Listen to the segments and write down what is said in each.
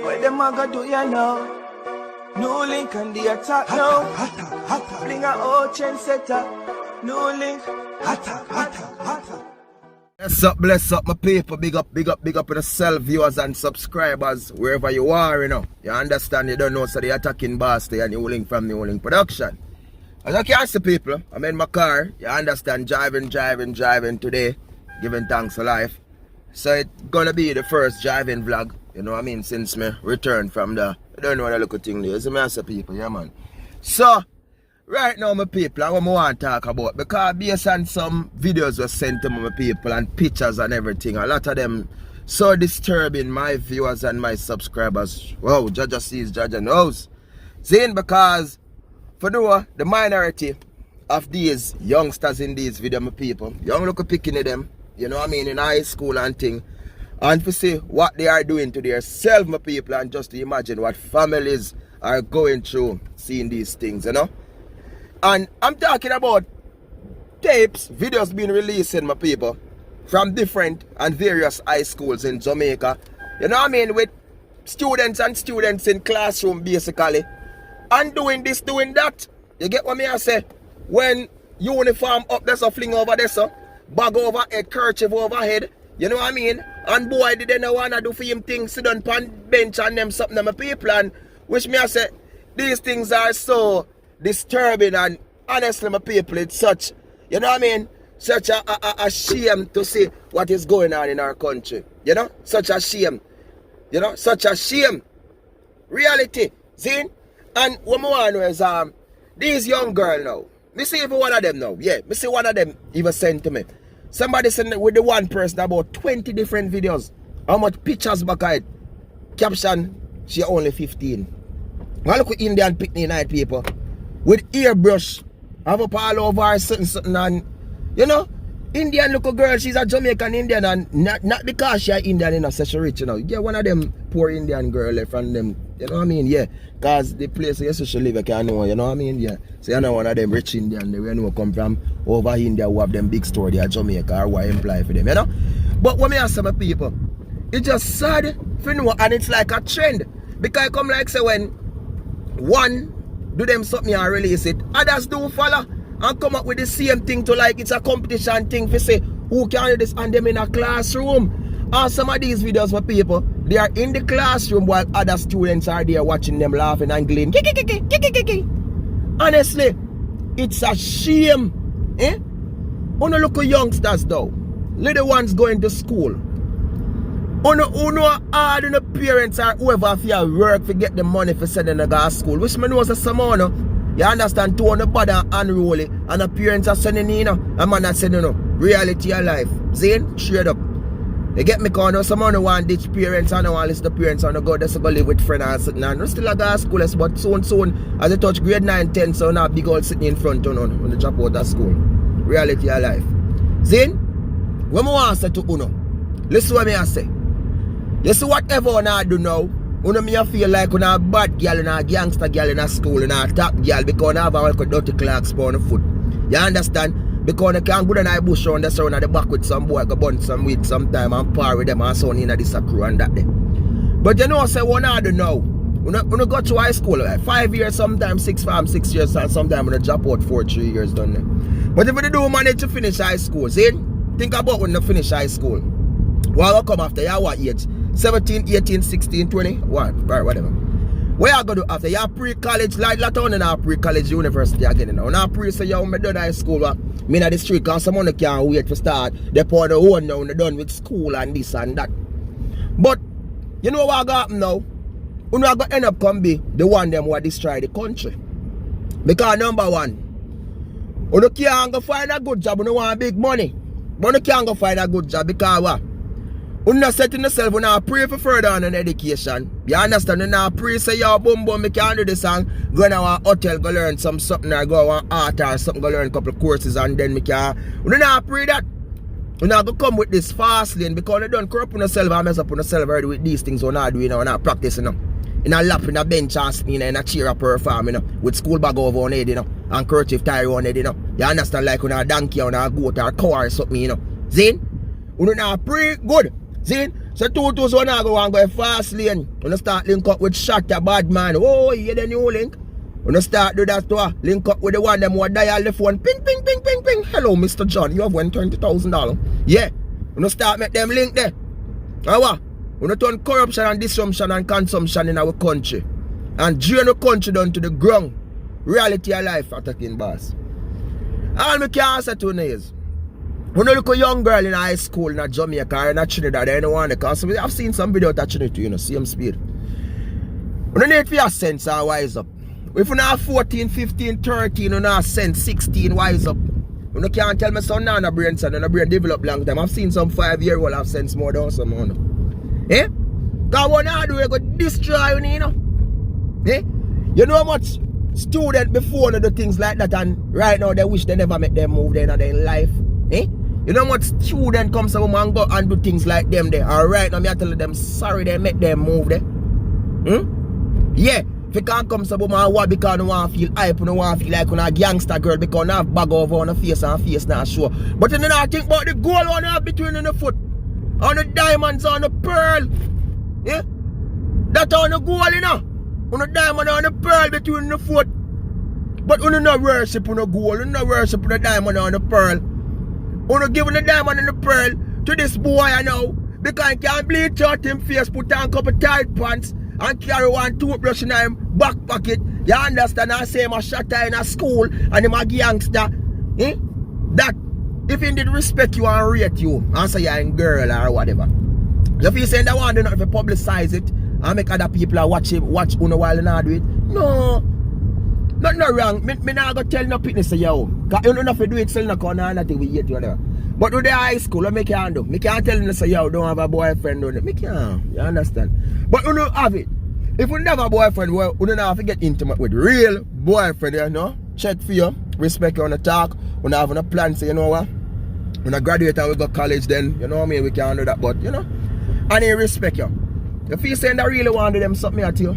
What them a go do ya now? NEWLINK and the attack now. Bling a old chain setter. NEWLINK. Bless up my people, big up with the self viewers and subscribers wherever you are, you know. You understand, you don't know, so the attacking boss there, NEWLINK from NEWLINK production. As I can see people, I'm in my car, you understand, driving today, giving thanks for life. So it's gonna be the first driving vlog, you know what I mean, since me returned from the, I don't know what the little thing there is, I say people, yeah man. So, right now my people, I want to talk about, because based on some videos were sent to my people and pictures and everything, a lot of them so disturbing my viewers and my subscribers. Wow, Judge sees, Judge knows. Saying because for the minority of these youngsters in these video, my people, young look picking at them, you know what I mean, in high school and thing, and to see what they are doing to themselves, my people, and just to imagine what families are going through seeing these things, you know. And I'm talking about tapes, videos being released in my people from different and various high schools in Jamaica, you know what I mean, with students in classroom basically, and doing this, doing that. You get what me I say? When uniform up there, so fling over there, so bag over head, kerchief overhead, you know what I mean? And boy, did they not wanna do for him things, sit on pan bench and them something to my people, and which me I say, these things are so disturbing, and honestly my people, it's such, you know what I mean, such a shame to see what is going on in our country, you know, such a shame, you know, such a shame, reality, see? And what I want to know is, these young girls now, me see even one of them now, yeah, me see one of them even sent to me, somebody sent with the one person about 20 different videos, how much pictures back at it, caption, she only 15, well look at Indian picnic night people, with airbrush, have up all over her something, and you know, Indian little girl, she's a Jamaican Indian, and not because she a Indian, you know, so she rich, you know. Yeah, one of them poor Indian girl left from them, you know what I mean, yeah. Cause the place where she live, I can't know, you know what I mean, yeah. So you know one of them rich Indian, they know come from over India who have them big store there, Jamaica, or what employ for them, you know. But when me ask some people, it's just sad, you know, and it's like a trend. Because I come like say when one do them something and release it, others do follow and come up with the same thing to like it's a competition thing for say who can do this and them in a classroom. And some of these videos for people, they are in the classroom while other students are there watching them laughing and gleaning. Honestly, it's a shame. Eh? Wanna look at youngsters though, little ones going to school. Uno hard on the parents or whoever if you work to get the money for sending them to school. Which me know is someone, you understand, to on the body and unroll it, and the parents are sending in, a man are sending reality of life. Zane, straight up. You get me, because someone want ditch parents and want listen to parents and go just go live with friends and sitting and we still go to school, but soon as they touch grade 9, 10, so now big old sitting in front of when they drop out of school. Reality of life. Zane, when I want to say to Uno, listen what I say. You see whatever I do now, me feel like when a bad girl and a gangster girl in a school and a top girl because I have a dirty clocks on the foot. You understand? Because I can't go down the bush around the surround at the back with some boy, go burn some weed sometime and par with them and son in this crew and that day. But you know, say what I do now, when I go to high school, like 5 years, sometimes 6 years, and sometimes when I drop out 4-3 years done there. But if you do manage to finish high school, see? Think about when you finish high school. What will come after? You have what age? 17, 18, 16, 21, right, whatever. Where you go to after? You have pre-college, like Latin and have pre-college university again. Now pre say you me done high school, me in the street, because someone can't wait to start. They pour the own now, they done with school and this and that. But you know what got happen now? You know going to end up come be the one them who destroy the country. Because number one, you can't go find a good job, you want big money. But you can't go find a good job because what? You're not setting yourself, you're not pray for further on an education. You understand? You're not pray say, yo, boom, boom, I can't do this and go to a hotel, go learn something or go to art or something, go learn a couple of courses and then I can. You're not pray that. You're not going to come with this fast lane because you don't corrupt on yourself and mess up on yourself already with these things you're not doing, you're not practicing. In a lap, in a bench, in a chair, perform, with school bag over on head, and kerchief tie on head, You understand? Like on a donkey, on a goat or a cow or something, Zane? You not pray good. See? So 2000 I go and go a fast lane. You start link up with shot a bad man. Oh, you the new link. You start do that to link up with the one them who dial the phone. Ping, ping, ping, ping, ping. Hello, Mr. John. You have won $20,000. Yeah. You start make them link there. Now what? You turn corruption and disruption and consumption in our country. And drain the country down to the ground. Reality of life attacking boss. All me can say to you is, when you look at a young girl in high school in Jamaica or in Trinidad, they don't want to cause I've seen some video touching it, you know, same speed. You don't need for your sense and wise up. If you not 14, 15, 13, you not sense 16, wise up. You can't tell me son now no brain son, no brain develop long time. I've seen some 5-year-old have sense more than some more. Eh? Because what I do, you go destroy you know. Eh? You know how much students before do things like that and right now they wish they never make them move there in their life. Eh? You know what student comes home and go and do things like them there. Alright, now me I tell them sorry they make them move there. Yeah, if you can't come some and what because you want to feel hype, you want to feel like you're a gangster girl because you have bag over on the face and face not sure. But you don't think about the gold one you have between the foot. On the diamonds on the pearl. Yeah? That's on the gold, you know. On the diamond on the pearl between the foot. But you don't worship on the gold, you don't worship on the diamond on the pearl. You don't give the diamond and the pearl to this boy I know. Because he can't bleach out him face, put on a couple tight pants and carry one toothbrush in him back pocket. You understand? I say him a shot in a school and him a gangster. Eh? That if he did respect you and rate you and say you're a girl or whatever. You feel saying that one do not if you publicize it and make other people watch uno while you not do it. No. Nothing wrong. Me not go tell no people say yo. Because you don't have to do it, so you don't have nothing with you whatever. But with the high school, what me can do? Me can't tell them say yo, don't have a boyfriend. Don't me can't. You understand? But you don't have it. If you don't have a boyfriend, well, you don't have to get intimate with real boyfriend, you know? Check for you. Respect you on the talk. You don't have a plan, say you know what? When I graduate and we go to college then, you know what I mean? We can't do that, but you know? And they respect you. If you saying that really want to do them something at you,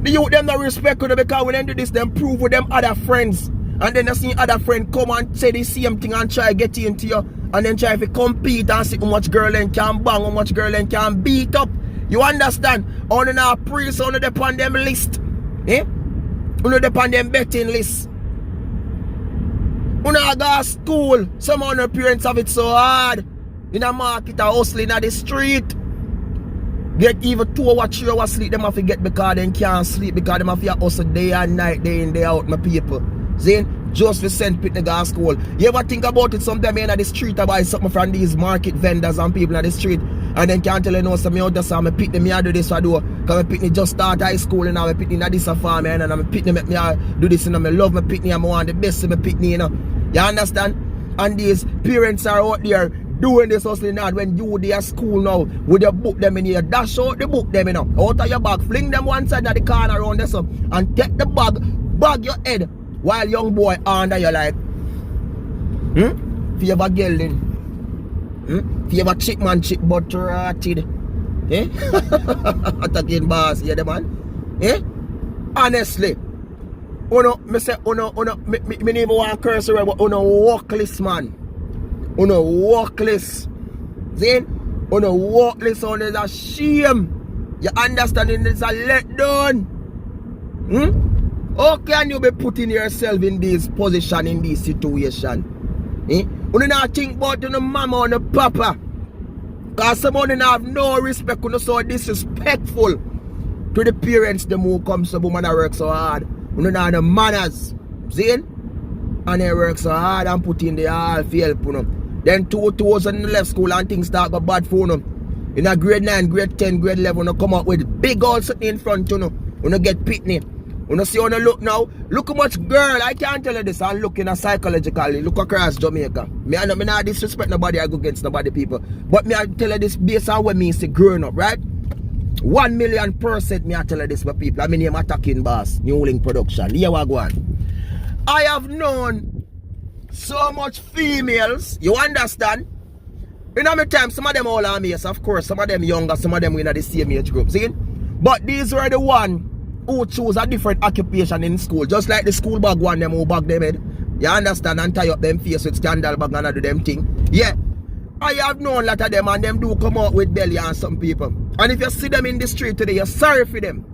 the youth them not respect you because when they do this, them prove with them other friends. And then you see other friend come and say the same thing and try to get into you. And then try to compete and see how much girl then can bang, how much girl then can beat up. You understand? Only now priest, only depend them list. Eh? Only depend them betting list. Only go to school. Some of the parents have it so hard. In a market or hustling at the street. Get even 2 or 3 hours sleep them have to get because they can't sleep because them have to hustle day and night, day in, day out, my people. See? Just for send people to school. You ever think about it sometime in the street about something from these market vendors and people in the street and then can't tell you no, so me out just say, me pick them, me do this for do. Because me pick me just start high school and now me pick me this farm and me pick me make me do this and I love me pick me and I want the best of me pick me, you know. You understand? And these parents are out there doing this hustling hard when you there at school now with your book them in here, dash out the book them, you know, out of your bag, fling them one side of the corner around there so, and take the bag your head while young boy under you like if you ever girl then if you ever chick man chick but rotted eh attacking boss yeah the man eh honestly me say me never want to curse around but workless man workless. See? Workless on is a shame. You understand it is a letdown. How can you be putting yourself in this position, in this situation? You not think about your mama and your papa. Because someone have no respect, you so disrespectful to the parents them who come so woman and work so hard. You don't have the manners. See? And they work so hard and put in the all for help, you know. Then 2000 left school and things start go bad for them. In a grade 9, grade 10, grade 11, you come up with big old something in front, you know. You get pitney. You see how you look now? Look how much girl, I can't tell you this, I'm looking at psychologically. Look across Jamaica. Me not disrespect nobody, I go against nobody people. But me I tell you this based on when me see growing up, right? 1,000,000% me I tell you this my people. I mean I'm attacking boss, NEWLINK production. Here we go on. I have known so much females, you understand? In my time, some of them all are mates, of course, some of them younger, some of them in the same age group, see? But these were the one who choose a different occupation in school, just like the school bag them who bag them head. You understand? And tie up them face with scandal bag and do them thing. Yeah. I have known a lot of them and them do come out with belly on some people. And if you see them in the street today, you're sorry for them.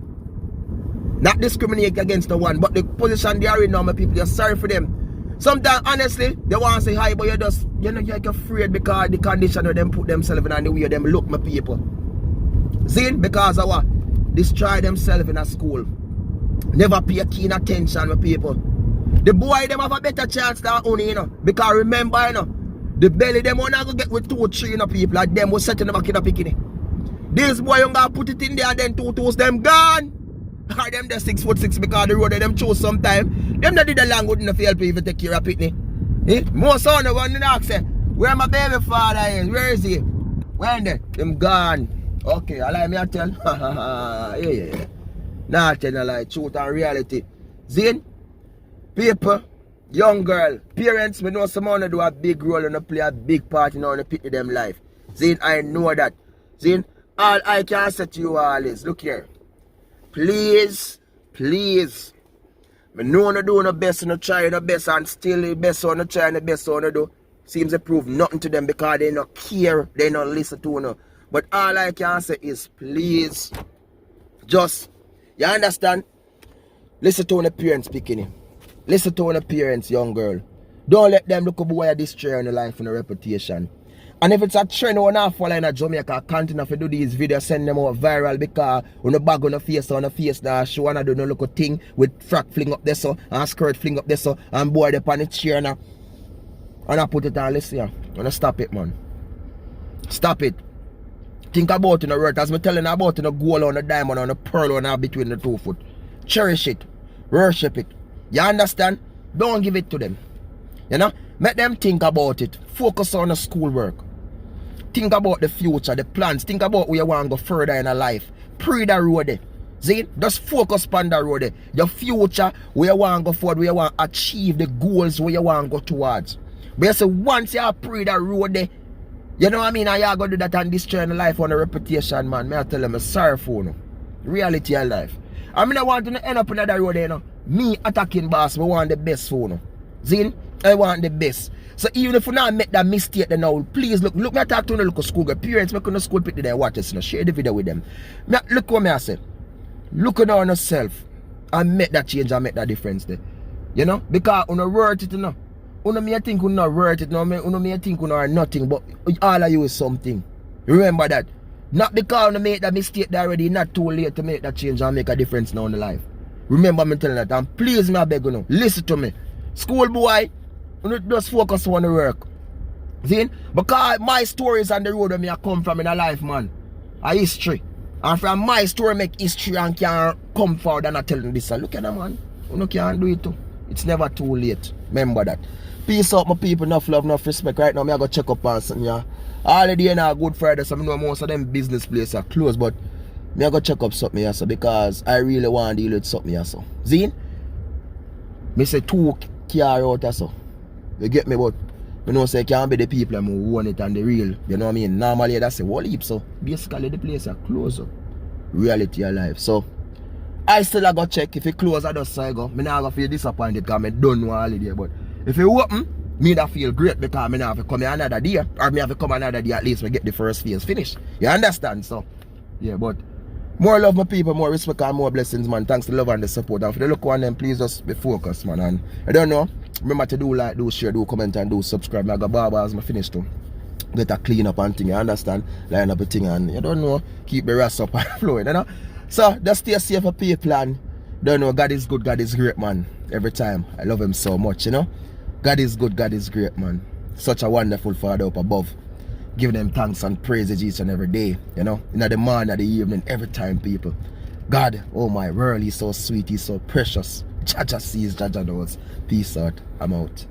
Not discriminate against the one, but the position they are in now, my people, you're sorry for them. Sometimes, honestly, they want to say hi, but you're afraid because the condition of them put themselves in and the way them look, my people. See, because of what? Destroy themselves in a school. Never pay keen attention, my people. The boy, them have a better chance than only, you know. Because remember, you know, the belly, them will not go get with 2 or 3, you know, people. Like them will set in the back in the bikini. This boy, you gonna put it in there and then 2 toes, them gone. Or them the 6'6" because the road of them chose sometime. Them that did the long good enough to help you even take care of it. Eh? Most son of one ask say, where my baby father is? Where is he? When they? Them gone. Okay, I like me I tell. Yeah. Nah, tell a lie, truth and reality. Zin, people, young girl, parents, we know some do a big role and play a big part in how to pick them life. Zin, I know that. Zin, all I can say to you all is, look here. Please, I know you do the best and try the best and still the best on try and the best on do. Seems to prove nothing to them because they don't care, they don't listen to you. But all I can say is please, just, you understand? Listen to the parents speaking. Listen to the parents, young girl. Don't let them look up why you destroy your life and your reputation. And if it's a trend or not following in Jamaica, continue to do these videos, send them out viral because on the bag on the face now show and I do no look thing with frack fling up there so and skirt fling up there so and boy up on the chair now. And I put it on, listen here. And stop it, man. Stop it. Think about it in the word as me telling about in the gold on the diamond on the pearl on between the 2 foot. Cherish it. Worship it. You understand? Don't give it to them. You know? Make them think about it. Focus on the schoolwork. Think about the future, the plans. Think about where you want to go further in your life. Pray the road there. See? Just focus on the road there. Your future, where you want to go forward, where you want to achieve the goals where you want to go towards. But you say once you pray the road there, you know what I mean? And you going to do that and destroy the life on the reputation, man. May I tell them, I'm sorry for you. Reality of life. I mean, I want to end up in that road there, you know. Me attacking boss, I want the best for you. See? I want the best. So even if you not make that mistake then now, please look me I talk to the local school girl. Parents make on the school put there watch this, you know, share the video with them. Look what I say. Look on yourself and make that change and make that difference there. You know? Because you know worth it, you know. You may think you not worth it, you may think you are nothing, but all of you is something. Remember that. Not because you make that mistake already, not too late to make that change and make a difference now in the life. Remember me telling that, and please me I beg you now, listen to me. School boy, you just focus on the work. See? Because my stories on the road where I come from in a life, man, a history. And from my story make history and can come forward and I tell you this. Look at that, man. You can't do it too. It's never too late. Remember that. Peace out, my people. Enough love, enough respect. Right now, I go check up on something, yeah. Already in a Good Friday, so I know most of them business places are closed, but I go check up something, yeah, so because I really want to deal with something, yeah, so. See? I say 2 car out, so. You get me, but you know, say can't be the people who own it and the real. You know what I mean? Normally, that's a whole heap, so basically the place are closed up. Reality of life. So, I still go check. If it close, I just say go. I not feel disappointed because I don't know holiday, but if it open, me that feel great because I have to come here another day, or me have to come another day at least to get the first phase finished. You understand? So, yeah, but more love, my people, more respect and more blessings, man. Thanks to the love and the support. And for the look one, then please just be focused, man. And I don't know. Remember to do like, do share, do comment, and do subscribe. I got barbers, I finished too. Get a clean up and thing, you understand? Line up a thing and you don't know, keep the rest up and flowing, you know? So just stay safe for people and don't know, God is good, God is great, man. Every time. I love him so much, you know? God is good, God is great, man. Such a wonderful Father up above. Give them thanks and praises each and every day, you know? In the morning, the evening, every time, people. God, oh my world, he's so sweet, he's so precious. Jaja sees, Jaja knows. Peace out. I'm out.